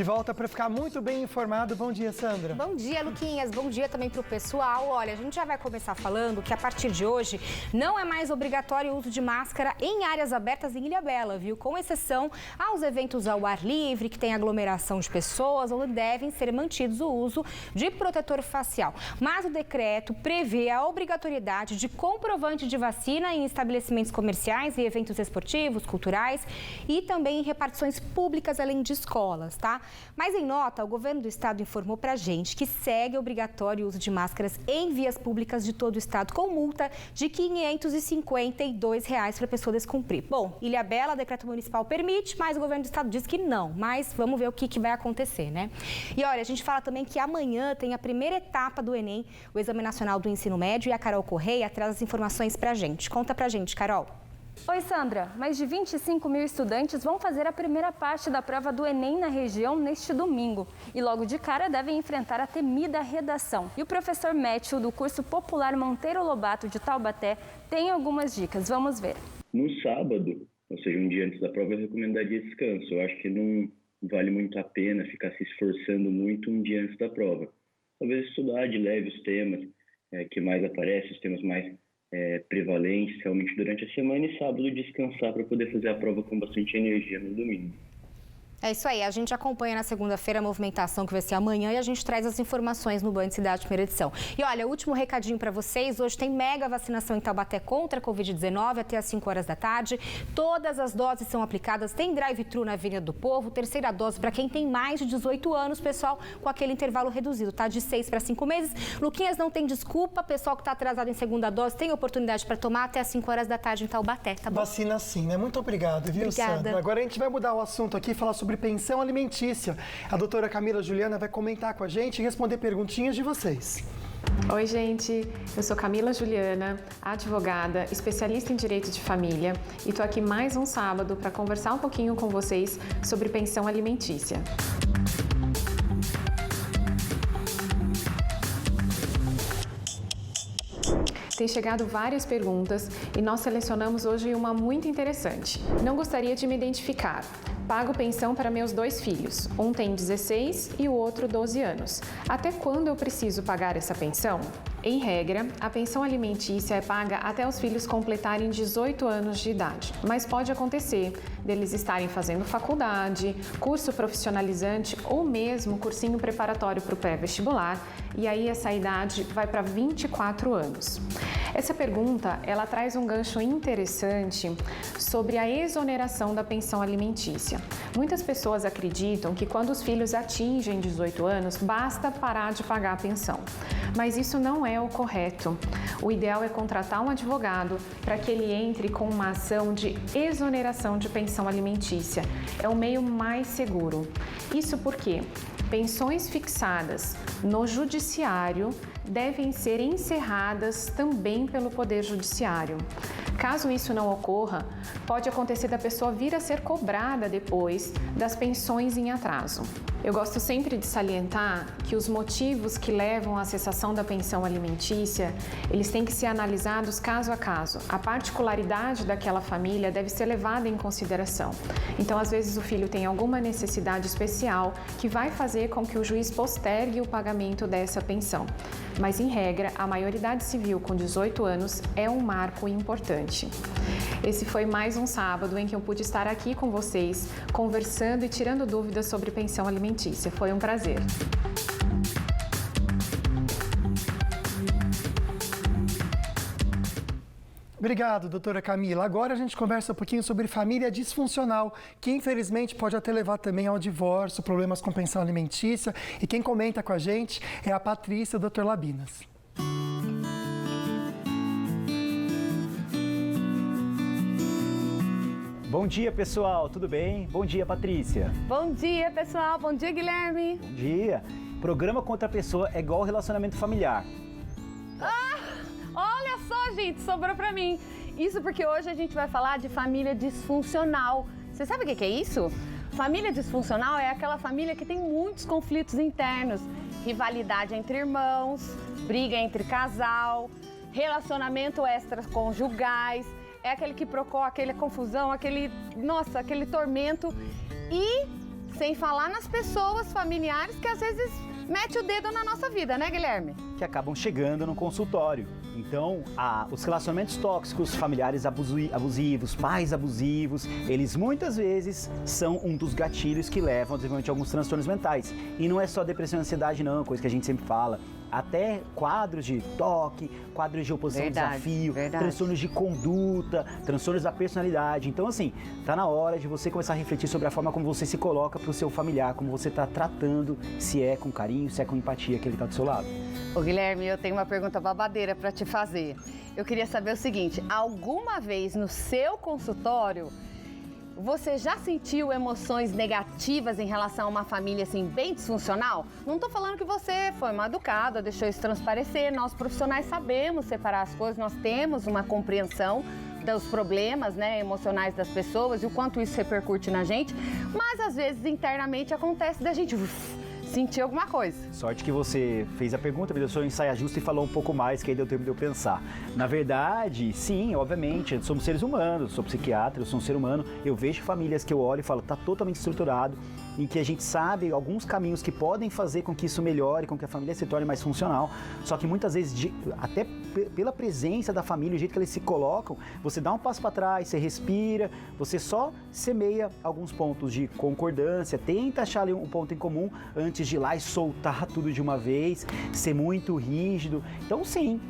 De volta para ficar muito bem informado. Bom dia, Sandra. Bom dia, Luquinhas. Bom dia também para o pessoal. Olha, a gente já vai começar falando que a partir de hoje não é mais obrigatório o uso de máscara em áreas abertas em Ilhabela, viu? Com exceção aos eventos ao ar livre, que tem aglomeração de pessoas, onde devem ser mantidos o uso de protetor facial. Mas o decreto prevê a obrigatoriedade de comprovante de vacina em estabelecimentos comerciais e eventos esportivos, culturais e também em repartições públicas, além de escolas, tá? Mas em nota, o governo do estado informou pra gente que segue obrigatório o uso de máscaras em vias públicas de todo o estado, com multa de R$ 552 para a pessoa descumprir. Bom, Ilhabela, decreto municipal permite, mas o governo do estado diz que não. Mas vamos ver o que vai acontecer, né? E olha, a gente fala também que amanhã tem a primeira etapa do Enem, o Exame Nacional do Ensino Médio, e a Carol Correia traz as informações pra gente. Conta pra gente, Carol. Oi, Sandra. Mais de 25 mil estudantes vão fazer a primeira parte da prova do Enem na região neste domingo. E logo de cara devem enfrentar a temida redação. E o professor Métio, do curso popular Monteiro Lobato de Taubaté, tem algumas dicas. Vamos ver. No sábado, ou seja, um dia antes da prova, eu recomendaria descanso. Eu acho que não vale muito a pena ficar se esforçando muito um dia antes da prova. Talvez estudar de leve os temas que mais aparecem, os temas mais prevalentes realmente durante a semana, e sábado descansar para poder fazer a prova com bastante energia no domingo. É isso aí, a gente acompanha na segunda-feira a movimentação que vai ser amanhã e a gente traz as informações no Band Cidade primeira edição. E olha, último recadinho para vocês, hoje tem mega vacinação em Taubaté contra a Covid-19 até às 5 horas da tarde. Todas as doses são aplicadas, tem drive-thru na Avenida do Povo, terceira dose para quem tem mais de 18 anos, pessoal, com aquele intervalo reduzido, tá? De 6 para 5 meses. Luquinhas, não tem desculpa, pessoal que está atrasado em segunda dose tem oportunidade para tomar até às 5 horas da tarde em Taubaté, tá bom? Vacina sim, né? Muito obrigado, viu, Obrigada. Sandra? Agora a gente vai mudar o assunto aqui e falar sobre pensão alimentícia. A doutora Camila Juliana vai comentar com a gente e responder perguntinhas de vocês. Oi, gente. Eu sou Camila Juliana, advogada, especialista em direito de família, e tô aqui mais um sábado para conversar um pouquinho com vocês sobre pensão alimentícia. Tem chegado várias perguntas e nós selecionamos hoje uma muito interessante. Não gostaria de me identificar. Pago pensão para meus 2 filhos. Um tem 16 e o outro 12 anos. Até quando eu preciso pagar essa pensão? Em regra, a pensão alimentícia é paga até os filhos completarem 18 anos de idade. Mas pode acontecer deles estarem fazendo faculdade, curso profissionalizante ou mesmo cursinho preparatório para o pré-vestibular, e aí essa idade vai para 24 anos. Essa pergunta, ela traz um gancho interessante sobre a exoneração da pensão alimentícia. Muitas pessoas acreditam que quando os filhos atingem 18 anos, basta parar de pagar a pensão. Mas isso não é o correto. O ideal é contratar um advogado para que ele entre com uma ação de exoneração de pensão alimentícia. É o meio mais seguro. Isso porque pensões fixadas no judiciário devem ser encerradas também pelo Poder Judiciário. Caso isso não ocorra, pode acontecer da pessoa vir a ser cobrada depois das pensões em atraso. Eu gosto sempre de salientar que os motivos que levam à cessação da pensão alimentícia, eles têm que ser analisados caso a caso. A particularidade daquela família deve ser levada em consideração. Então, às vezes, o filho tem alguma necessidade especial que vai fazer com que o juiz postergue o pagamento dessa pensão. Mas, em regra, a maioridade civil com 18 anos é um marco importante. Esse foi mais um sábado em que eu pude estar aqui com vocês, conversando e tirando dúvidas sobre pensão alimentícia. Foi um prazer. Obrigado, doutora Camila. Agora a gente conversa um pouquinho sobre família disfuncional, que infelizmente pode até levar também ao divórcio, problemas com pensão alimentícia. E quem comenta com a gente é a Patrícia, o Dr. Labinas. Bom dia, pessoal, tudo bem? Bom dia, Patrícia. Bom dia, pessoal. Bom dia, Guilherme. Bom dia. Programa contra a pessoa é igual relacionamento familiar. Olha só, gente, sobrou pra mim. Isso porque hoje a gente vai falar de família disfuncional. Você sabe o que é isso? Família disfuncional é aquela família que tem muitos conflitos internos, rivalidade entre irmãos, briga entre casal, relacionamento extraconjugais, é aquele quiprocó, aquela confusão, aquele tormento. E sem falar nas pessoas familiares que às vezes mete o dedo na nossa vida, né, Guilherme? Que acabam chegando no consultório. Então, os relacionamentos tóxicos, familiares abusivos, pais abusivos, eles muitas vezes são um dos gatilhos que levam ao desenvolvimento de alguns transtornos mentais. E não é só depressão e ansiedade não, coisa que a gente sempre fala. Até quadros de toque, quadros de oposição ao desafio, transtornos de conduta, transtornos da personalidade. Então, assim, tá na hora de você começar a refletir sobre a forma como você se coloca pro seu familiar, como você tá tratando, se é com carinho, se é com empatia que ele tá do seu lado. Ô Guilherme, eu tenho uma pergunta babadeira para te fazer. Eu queria saber o seguinte, alguma vez no seu consultório, você já sentiu emoções negativas em relação a uma família assim bem disfuncional? Não tô falando que você foi mal educada, deixou isso transparecer. Nós profissionais sabemos separar as coisas, nós temos uma compreensão dos problemas, né, emocionais das pessoas e o quanto isso repercute na gente, mas às vezes internamente acontece da gente sentir alguma coisa. Sorte que você fez a pergunta, me deixou em saia justa e falou um pouco mais, que aí deu tempo de eu pensar. Na verdade, sim, obviamente, somos seres humanos, sou psiquiatra, eu sou um ser humano, eu vejo famílias que eu olho e falo, tá totalmente estruturado, em que a gente sabe alguns caminhos que podem fazer com que isso melhore, com que a família se torne mais funcional, só que muitas vezes, até pela presença da família, o jeito que eles se colocam, você dá um passo para trás, você respira, você só semeia alguns pontos de concordância, tenta achar ali um ponto em comum antes de ir lá e soltar tudo de uma vez, ser muito rígido. Então, sim.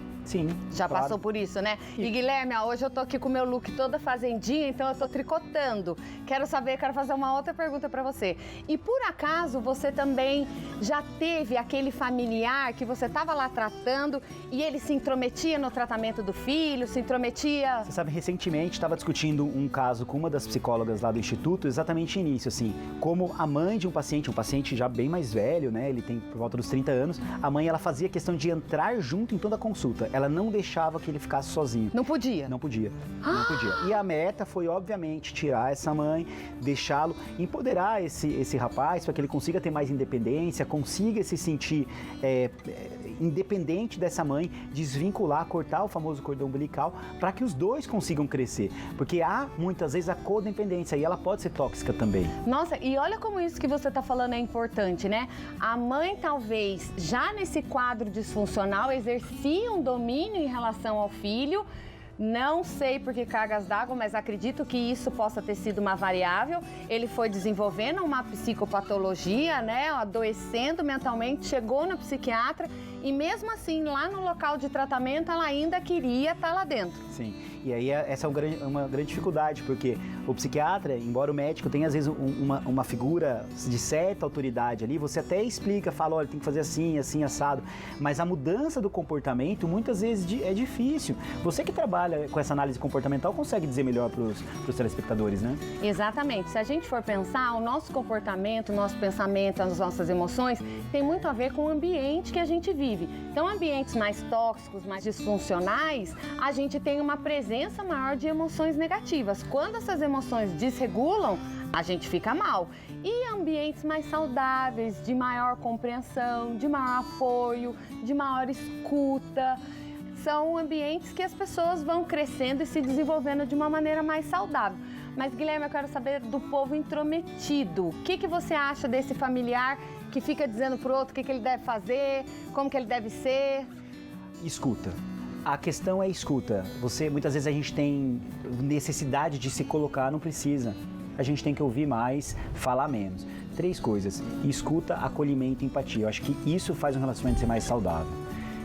Já claro. Passou por isso, né? E Guilherme, hoje eu tô aqui com o meu look toda fazendinha, então eu tô tricotando. Quero fazer uma outra pergunta pra você. E por acaso você também já teve aquele familiar que você tava lá tratando e ele se intrometia no tratamento do filho, se intrometia? Você sabe, recentemente estava discutindo um caso com uma das psicólogas lá do Instituto, exatamente nisso, assim, como a mãe de um paciente já bem mais velho, né? Ele tem por volta dos 30 anos, a mãe, ela fazia questão de entrar junto em toda a consulta. Ela não deixava que ele ficasse sozinho. Não podia? Não podia. E a meta foi, obviamente, tirar essa mãe, deixá-lo, empoderar esse rapaz para que ele consiga ter mais independência, consiga se sentir independente dessa mãe, desvincular, cortar o famoso cordão umbilical para que os dois consigam crescer. Porque há, muitas vezes, a codependência e ela pode ser tóxica também. Nossa, e olha como isso que você está falando é importante, né? A mãe, talvez, já nesse quadro disfuncional, exercia um domínio em relação ao filho. Não sei por que cargas d'água, mas acredito que isso possa ter sido uma variável. Ele foi desenvolvendo uma psicopatologia, né? Adoecendo mentalmente, chegou no psiquiatra e mesmo assim, lá no local de tratamento, ela ainda queria estar lá dentro. Sim, e aí essa é uma grande dificuldade, porque o psiquiatra, embora o médico tenha às vezes uma figura de certa autoridade ali, você até explica, fala, olha, tem que fazer assim, assim, assado, mas a mudança do comportamento muitas vezes é difícil. Você que trabalha com essa análise comportamental consegue dizer melhor para os telespectadores, né? Exatamente. Se a gente for pensar, o nosso comportamento, o nosso pensamento, as nossas emoções, tem muito a ver com o ambiente que a gente vive. Então, ambientes mais tóxicos, mais disfuncionais, a gente tem uma presença maior de emoções negativas. Quando essas emoções desregulam, a gente fica mal. E ambientes mais saudáveis, de maior compreensão, de maior apoio, de maior escuta, são ambientes que as pessoas vão crescendo e se desenvolvendo de uma maneira mais saudável. Mas, Guilherme, eu quero saber do povo intrometido. O que você acha desse familiar que fica dizendo pro outro o que ele deve fazer, como que ele deve ser? Escuta. A questão é escuta. Muitas vezes a gente tem necessidade de se colocar, não precisa. A gente tem que ouvir mais, falar menos. 3 coisas: escuta, acolhimento e empatia. Eu acho que isso faz um relacionamento ser mais saudável.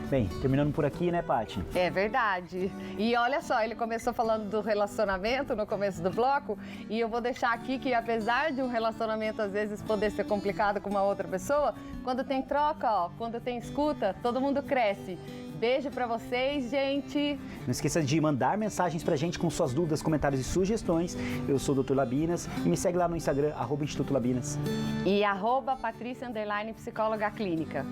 Bem, terminando por aqui, né, Paty? É verdade. E olha só, ele começou falando do relacionamento no começo do bloco, e eu vou deixar aqui que, apesar de um relacionamento às vezes poder ser complicado com uma outra pessoa, quando tem troca, quando tem escuta, todo mundo cresce. Beijo pra vocês, gente. Não esqueça de mandar mensagens pra gente com suas dúvidas, comentários e sugestões. Eu sou o Dr. Labinas e me segue lá no Instagram, @Instituto Labinas. E @Patrícia_psicóloga clínica.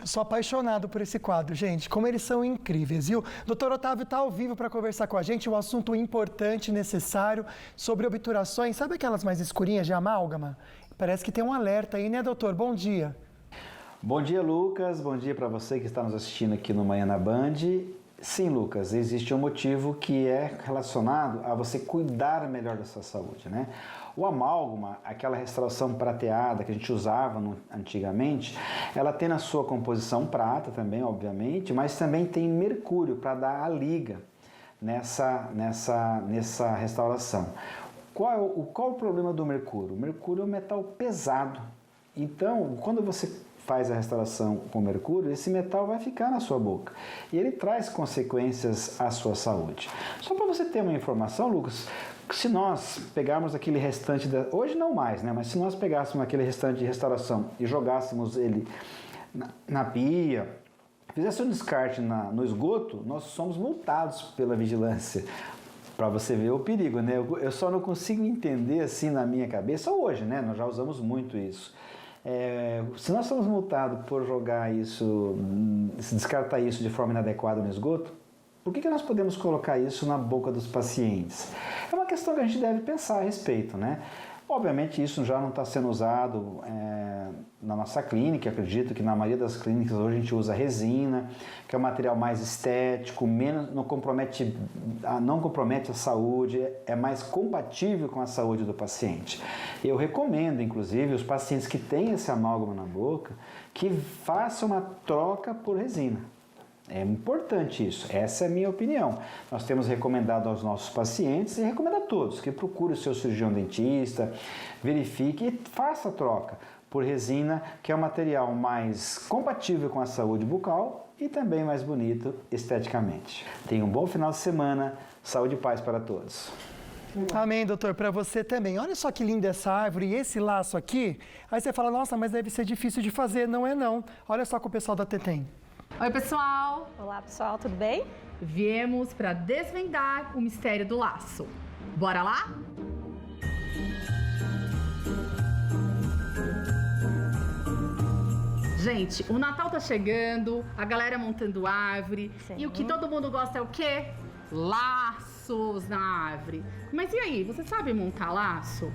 Sou apaixonado por esse quadro, gente, como eles são incríveis, viu? Dr. Otávio está ao vivo para conversar com a gente, um assunto importante, necessário, sobre obturações. Sabe aquelas mais escurinhas de amálgama? Parece que tem um alerta aí, né, doutor? Bom dia. Bom dia, Lucas. Bom dia para você que está nos assistindo aqui no Manhã na Band. Sim, Lucas, existe um motivo que é relacionado a você cuidar melhor da sua saúde, né? O amálgama, aquela restauração prateada que a gente usava antigamente, ela tem na sua composição prata também, obviamente, mas também tem mercúrio para dar a liga nessa restauração. Qual o problema do mercúrio? O mercúrio é um metal pesado. Então, quando você faz a restauração com mercúrio, esse metal vai ficar na sua boca e ele traz consequências à sua saúde. Só para você ter uma informação, Lucas, se nós pegarmos aquele restante, hoje não mais, né? Mas se nós pegássemos aquele restante de restauração e jogássemos ele na pia, fizesse um descarte no esgoto, nós somos multados pela vigilância. Para você ver o perigo, né? Eu só não consigo entender assim na minha cabeça hoje, né? Nós já usamos muito isso. Se nós somos multados por jogar isso, descartar isso de forma inadequada no esgoto, por que nós podemos colocar isso na boca dos pacientes? É uma questão que a gente deve pensar a respeito, né? Obviamente isso já não está sendo usado na nossa clínica, acredito que na maioria das clínicas hoje a gente usa resina, que é um material mais estético, não compromete a saúde, é mais compatível com a saúde do paciente. Eu recomendo, inclusive, os pacientes que têm esse amálgama na boca, que façam uma troca por resina. É importante isso, essa é a minha opinião. Nós temos recomendado aos nossos pacientes e recomendo a todos que procure o seu cirurgião dentista, verifique e faça a troca por resina, que é um material mais compatível com a saúde bucal e também mais bonito esteticamente. Tenha um bom final de semana, saúde e paz para todos. Amém, doutor, para você também. Olha só que linda essa árvore e esse laço aqui. Aí você fala, nossa, mas deve ser difícil de fazer. Não é não. Olha só com o pessoal da Tetem. Oi, pessoal! Olá, pessoal, tudo bem? Viemos para desvendar o mistério do laço. Bora lá? Gente, o Natal tá chegando, a galera montando árvore. Sim. E o que todo mundo gosta é o quê? Laços na árvore. Mas e aí, você sabe montar laço?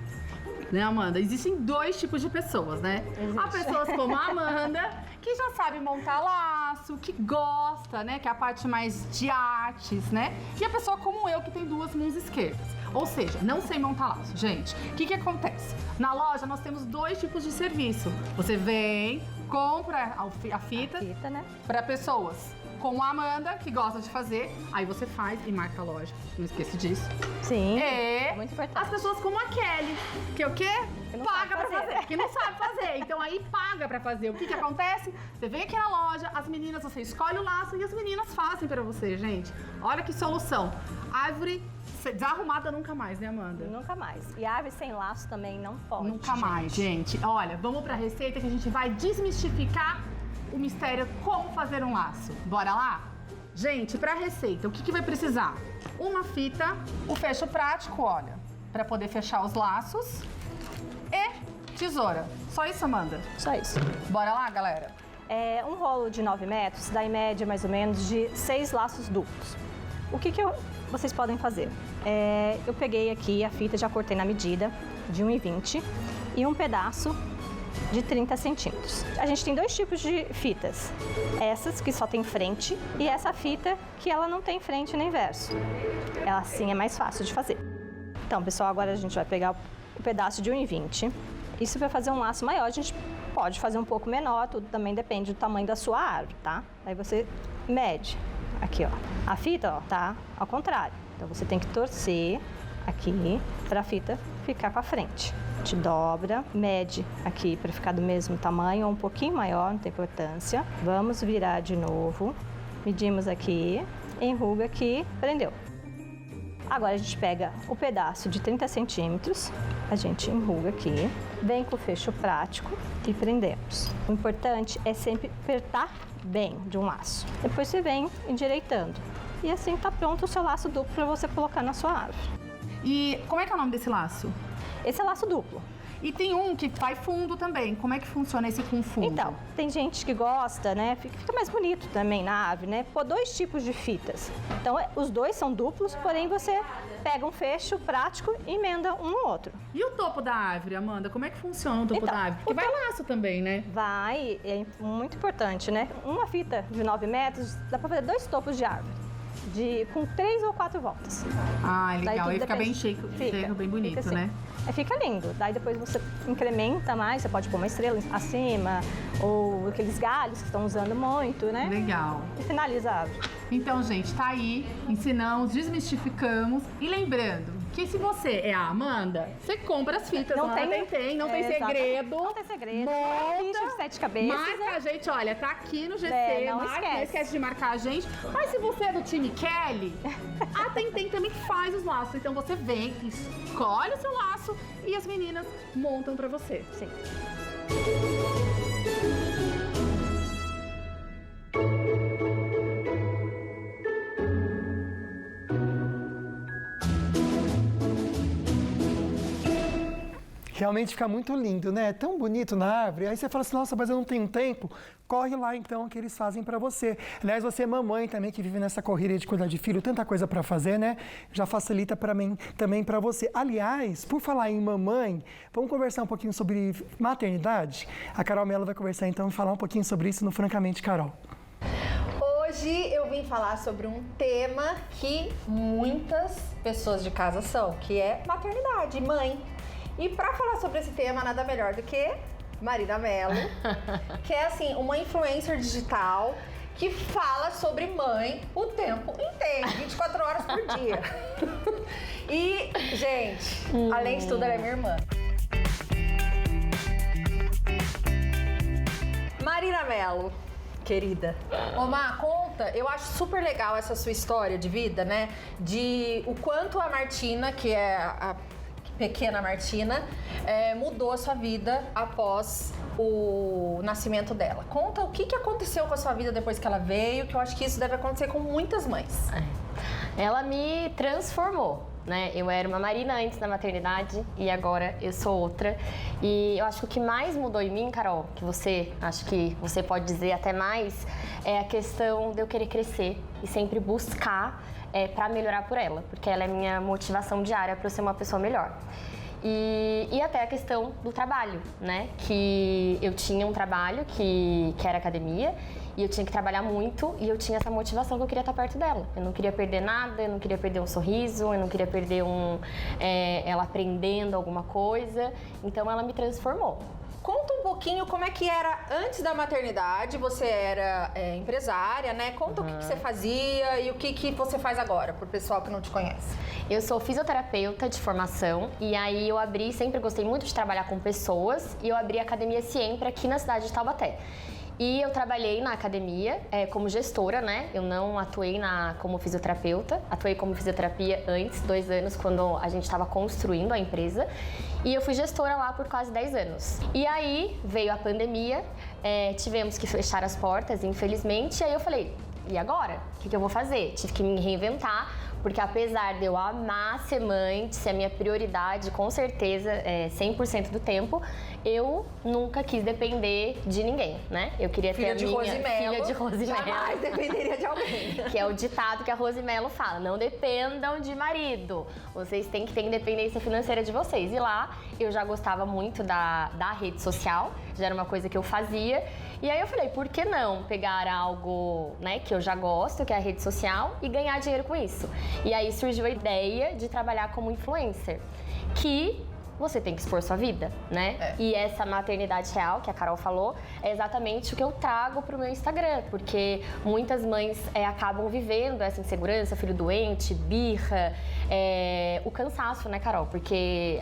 Né, Amanda? Existem dois tipos de pessoas, né? Há pessoas como a Amanda, que já sabe montar laço, que gosta, né? Que é a parte mais de artes, né? E a pessoa como eu, que tem duas mãos esquerdas. Ou seja, não sei montar laço. Gente, o que acontece? Na loja, nós temos dois tipos de serviço. Você vem, compra a fita, né? Para pessoas como a Amanda, que gosta de fazer, aí você faz e marca a loja. Não esqueça disso. Sim, e muito importante. As pessoas como a Kelly, que o quê? Paga pra fazer. Que não sabe fazer. Então aí paga pra fazer. O que acontece? Você vem aqui na loja, as meninas, você escolhe o laço e as meninas fazem pra você, gente. Olha que solução. Árvore desarrumada nunca mais, né, Amanda? Nunca mais. E árvore sem laço também não pode. Nunca mais, gente. Olha, vamos pra receita que a gente vai desmistificar o mistério como fazer um laço. Bora lá? Gente, pra receita, o que vai precisar? Uma fita, o fecho prático, olha, pra poder fechar os laços e tesoura. Só isso, Amanda? Só isso. Bora lá, galera? Um rolo de 9 metros dá em média mais ou menos de 6 laços duplos. O que vocês podem fazer? Eu peguei aqui a fita, já cortei na medida de 1,20 e um pedaço de 30 centímetros. A gente tem dois tipos de fitas. Essas que só tem frente e essa fita que ela não tem frente nem verso. Ela sim é mais fácil de fazer. Então, pessoal, agora a gente vai pegar o pedaço de 1,20. Isso para fazer um laço maior, a gente pode fazer um pouco menor, tudo também depende do tamanho da sua árvore, tá? Aí você mede. Aqui, ó. A fita, ó, tá ao contrário. Então você tem que torcer aqui para a fita ficar com a frente. A gente dobra, mede aqui para ficar do mesmo tamanho ou um pouquinho maior, não tem importância. Vamos virar de novo. Medimos aqui, enruga aqui, prendeu. Agora a gente pega o pedaço de 30 centímetros, a gente enruga aqui, vem com o fecho prático e prendemos. O importante é sempre apertar bem de um laço. Depois você vem endireitando. E assim tá pronto o seu laço duplo para você colocar na sua árvore. E como é que é o nome desse laço? Esse é laço duplo. E tem um que vai fundo também. Como é que funciona esse com fundo? Então, tem gente que gosta, né? Fica mais bonito também na árvore, né? Pôr dois tipos de fitas. Então, os dois são duplos, porém você pega um fecho prático e emenda um no outro. E o topo da árvore, Amanda? Como é que funciona o topo da árvore? Porque vai laço também, né? Vai, é muito importante, né? Uma fita de 9 metros, dá pra fazer 2 topos de árvore. com 3 ou 4 voltas. Ah, legal. Daí Aí fica bem chique, bem bonito, fica assim. né? Aí fica lindo. Daí depois você incrementa mais, você pode pôr uma estrela acima, ou aqueles galhos que estão usando muito, né? Legal. E finaliza. Então, gente, tá aí, ensinamos, desmistificamos. E lembrando que se você é a Amanda, você compra as fitas, não tem segredo. Não tem segredo. Monta, bicho de 7 cabeças. marca a gente, olha, tá aqui no GC, não esquece de marcar a gente. Mas se você é do time Kelly, a Tentem também faz os laços. Então você vem, escolhe o seu laço e as meninas montam pra você. Sim. Realmente fica muito lindo, né? É tão bonito na árvore. Aí você fala assim, nossa, mas eu não tenho tempo. Corre lá, então, que eles fazem para você. Aliás, você é mamãe também, que vive nessa corrida de cuidar de filho, tanta coisa para fazer, né? Já facilita para mim, também para você. Aliás, por falar em mamãe, vamos conversar um pouquinho sobre maternidade? A Carol Mello vai conversar, então, e falar um pouquinho sobre isso no Francamente, Carol. Hoje eu vim falar sobre um tema que muitas pessoas de casa são, que é maternidade, mãe. E para falar sobre esse tema, nada melhor do que Marina Mello, que é assim, uma influencer digital que fala sobre mãe o tempo inteiro, 24 horas por dia. E, gente, além de tudo, ela é minha irmã. Marina Mello, querida. Ô, Má, conta, eu acho super legal essa sua história de vida, né? De o quanto a Martina, que é a pequena Martina, mudou a sua vida após o nascimento dela. Conta o que aconteceu com a sua vida depois que ela veio, que eu acho que isso deve acontecer com muitas mães. Ela me transformou, né? Eu era uma Marina antes da maternidade e agora eu sou outra. E eu acho que o que mais mudou em mim, Carol, acho que você pode dizer até mais, é a questão de eu querer crescer e sempre buscar para melhorar por ela, porque ela é minha motivação diária para eu ser uma pessoa melhor. E até a questão do trabalho, né? Que eu tinha um trabalho que era academia e eu tinha que trabalhar muito e eu tinha essa motivação que eu queria estar perto dela. Eu não queria perder nada, eu não queria perder um sorriso, eu não queria perder ela aprendendo alguma coisa. Então ela me transformou. Conta um pouquinho como é que era antes da maternidade, você era empresária, né? Conta o que você fazia e o que você faz agora, pro pessoal que não te conhece. Eu sou fisioterapeuta de formação e aí eu sempre gostei muito de trabalhar com pessoas e eu abri a Academia Siempre aqui na cidade de Taubaté. E eu trabalhei na academia como gestora, né? Eu não atuei como fisioterapeuta, atuei como fisioterapia antes, 2 anos, quando a gente estava construindo a empresa. E eu fui gestora lá por quase 10 anos. E aí veio a pandemia, tivemos que fechar as portas, infelizmente. E aí eu falei, e agora? O que eu vou fazer? Tive que me reinventar. Porque apesar de eu amar ser mãe, de ser a minha prioridade, com certeza, 100% do tempo, eu nunca quis depender de ninguém, né? Eu queria ter a minha filha de Rosimelo. Jamais dependeria de alguém. Que é o ditado que a Rosimelo fala, não dependam de marido, vocês têm que ter independência financeira de vocês. E lá eu já gostava muito da rede social, já era uma coisa que eu fazia. E aí eu falei, por que não pegar algo, né, que eu já gosto, que é a rede social, e ganhar dinheiro com isso? E aí surgiu a ideia de trabalhar como influencer, que você tem que expor sua vida, né? E essa maternidade real, que a Carol falou, é exatamente o que eu trago pro meu Instagram, porque muitas mães acabam vivendo essa insegurança, filho doente, birra, o cansaço, né, Carol? Porque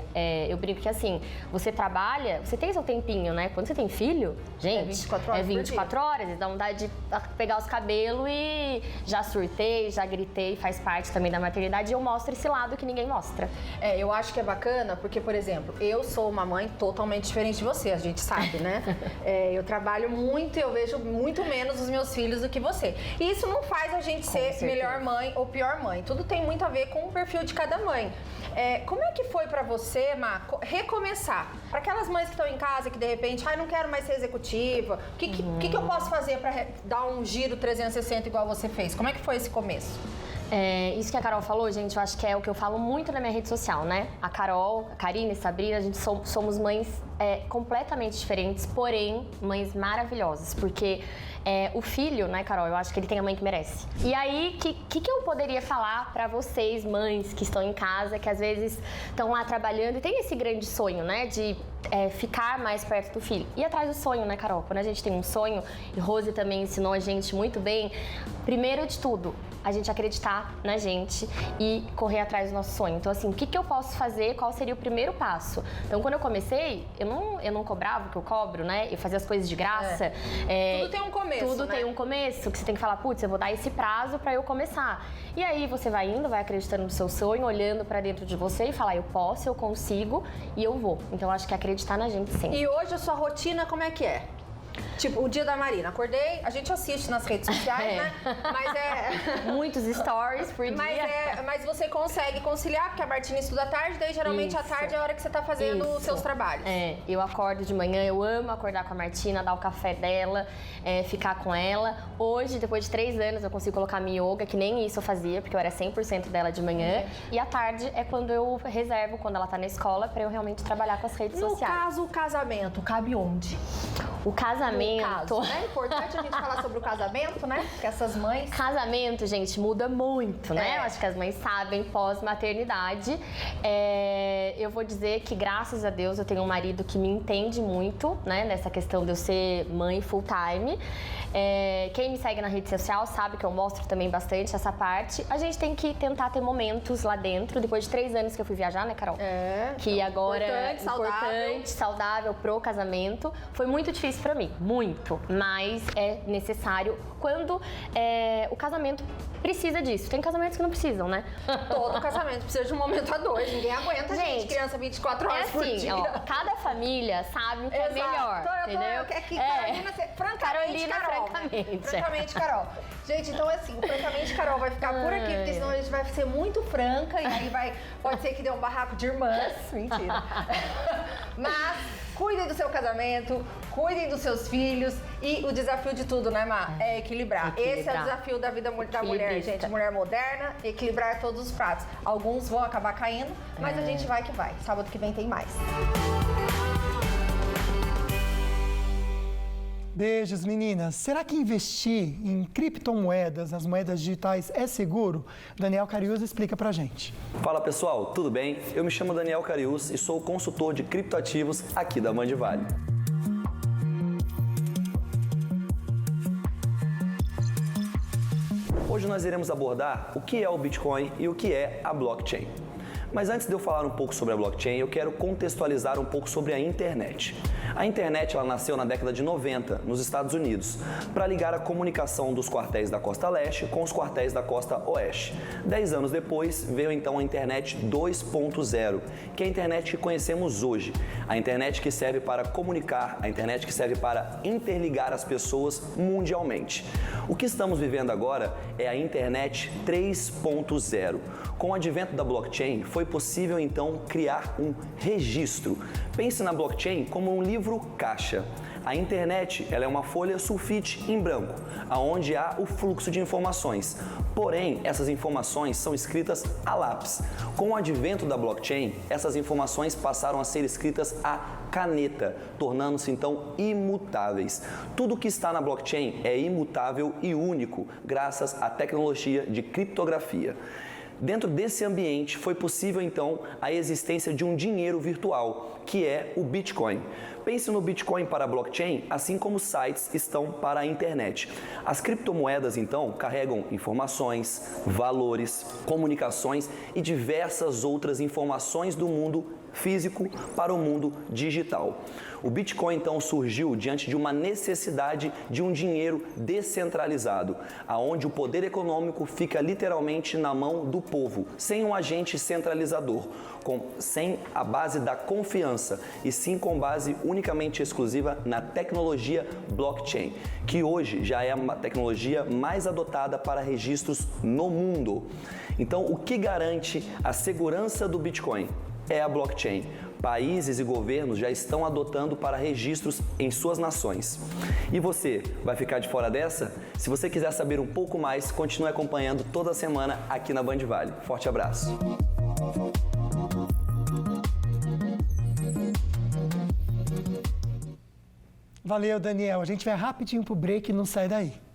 eu brinco que assim, você trabalha, você tem seu tempinho, né? Quando você tem filho, gente, 24 horas, dá vontade de pegar os cabelos e já surtei, já gritei, faz parte também da maternidade, e eu mostro esse lado que ninguém mostra. Eu acho que é bacana, porque, por exemplo, eu sou uma mãe totalmente diferente de você, a gente sabe, né? Eu trabalho muito e eu vejo muito menos os meus filhos do que você. E isso não faz a gente ser melhor mãe ou pior mãe. Tudo tem muito a ver com o perfil de cada mãe. Como é que foi pra você, Má, recomeçar? Para aquelas mães que estão em casa, que de repente, não quero mais ser executiva, o que eu posso fazer pra dar um giro 360 igual você fez? Como é que foi esse começo? Isso que a Carol falou, gente, eu acho que é o que eu falo muito na minha rede social, né? A Carol, a Karine, a Sabrina, a gente somos mães completamente diferentes, porém mães maravilhosas, porque o filho, né, Carol, eu acho que ele tem a mãe que merece. E aí, o que eu poderia falar pra vocês, mães que estão em casa, que às vezes estão lá trabalhando e tem esse grande sonho, né, de ficar mais perto do filho. E atrás do sonho, né, Carol? Quando a gente tem um sonho, e Rose também ensinou a gente muito bem, primeiro de tudo, a gente acreditar na gente e correr atrás do nosso sonho. Então, assim, o que eu posso fazer? Qual seria o primeiro passo? Então, quando eu comecei, eu não cobrava o que eu cobro, né? Eu fazia as coisas de graça. Tudo tem um começo, Tudo né? tem um começo, que você tem que falar, putz, eu vou dar esse prazo pra eu começar. E aí, você vai indo, vai acreditando no seu sonho, olhando pra dentro de você e falar, eu posso, eu consigo e eu vou. Então, eu acho que acreditar na gente sempre. E hoje a sua rotina como é que é? Tipo, o dia da Marina, acordei, a gente assiste nas redes sociais, né? Mas muitos stories por dia. Mas você consegue conciliar, porque a Martina estuda à tarde, daí geralmente à tarde é a hora que você tá fazendo os seus trabalhos. Eu acordo de manhã, eu amo acordar com a Martina, dar o café dela, ficar com ela. Hoje, depois de 3 anos, eu consigo colocar minha yoga, que nem isso eu fazia, porque eu era 100% dela de manhã. E à tarde é quando eu reservo, quando ela tá na escola, pra eu realmente trabalhar com as redes sociais. No caso, o casamento, cabe onde? O casamento... É importante a gente falar sobre o casamento, né? Porque essas mães... Casamento, gente, muda muito, né? Eu acho que as mães sabem pós-maternidade. Eu vou dizer que, graças a Deus, eu tenho um marido que me entende muito, né? Nessa questão de eu ser mãe full time. Quem me segue na rede social sabe que eu mostro também bastante essa parte. A gente tem que tentar ter momentos lá dentro. Depois de 3 anos que eu fui viajar, né, Carol? Que então, agora importante, saudável pro casamento. Foi muito difícil pra mim, muito. Mas é necessário quando o casamento precisa disso. Tem casamentos que não precisam, né? Todo casamento precisa de um momento a 2. Ninguém aguenta, gente. Criança 24 horas por dia. Ó, cada família sabe o que é melhor. Entendeu? Francamente, Carol. Gente, então assim, francamente, Carol vai ficar por aqui, porque senão a gente vai ser muito franca e aí pode ser que dê um barraco de irmãs. Mentira. Mas cuidem do seu casamento, cuidem dos seus filhos e o desafio de tudo, né, Má? É equilibrar. Esse é o desafio da vida da mulher, gente. Mulher moderna, equilibrar todos os pratos. Alguns vão acabar caindo, mas a gente vai que vai. Sábado que vem tem mais. Beijos, meninas. Será que investir em criptomoedas, nas moedas digitais, é seguro? Daniel Carius explica pra gente. Fala pessoal, tudo bem? Eu me chamo Daniel Carius e sou consultor de criptoativos aqui da Mandivale. Hoje nós iremos abordar o que é o Bitcoin e o que é a blockchain. Mas antes de eu falar um pouco sobre a blockchain, eu quero contextualizar um pouco sobre a internet. A internet ela nasceu na década de 90, nos Estados Unidos, para ligar a comunicação dos quartéis da costa leste com os quartéis da costa oeste. 10 anos depois, veio então a internet 2.0, que é a internet que conhecemos hoje. A internet que serve para comunicar, a internet que serve para interligar as pessoas mundialmente. O que estamos vivendo agora é a internet 3.0. Com o advento da blockchain, foi possível então criar um registro. Pense na blockchain como um livro caixa. A internet ela é uma folha sulfite em branco, aonde há o fluxo de informações. Porém, essas informações são escritas a lápis. Com o advento da blockchain, essas informações passaram a ser escritas a caneta, tornando-se então imutáveis. Tudo que está na blockchain é imutável e único, graças à tecnologia de criptografia. Dentro desse ambiente, foi possível então a existência de um dinheiro virtual, que é o Bitcoin. Pense no Bitcoin para a blockchain, assim como sites estão para a internet. As criptomoedas, então, carregam informações, valores, comunicações e diversas outras informações do mundo físico para o mundo digital. O Bitcoin, então, surgiu diante de uma necessidade de um dinheiro descentralizado, aonde o poder econômico fica literalmente na mão do povo, sem um agente centralizador, sem a base da confiança, e sim com base unicamente exclusiva na tecnologia blockchain, que hoje já é uma tecnologia mais adotada para registros no mundo. Então, o que garante a segurança do Bitcoin? É a blockchain. países e governos já estão adotando para registros em suas nações. E você, vai ficar de fora dessa? Se você quiser saber um pouco mais, continue acompanhando toda semana aqui na Band Vale. Forte abraço! Valeu, Daniel. A gente vai rapidinho pro break e não sai daí.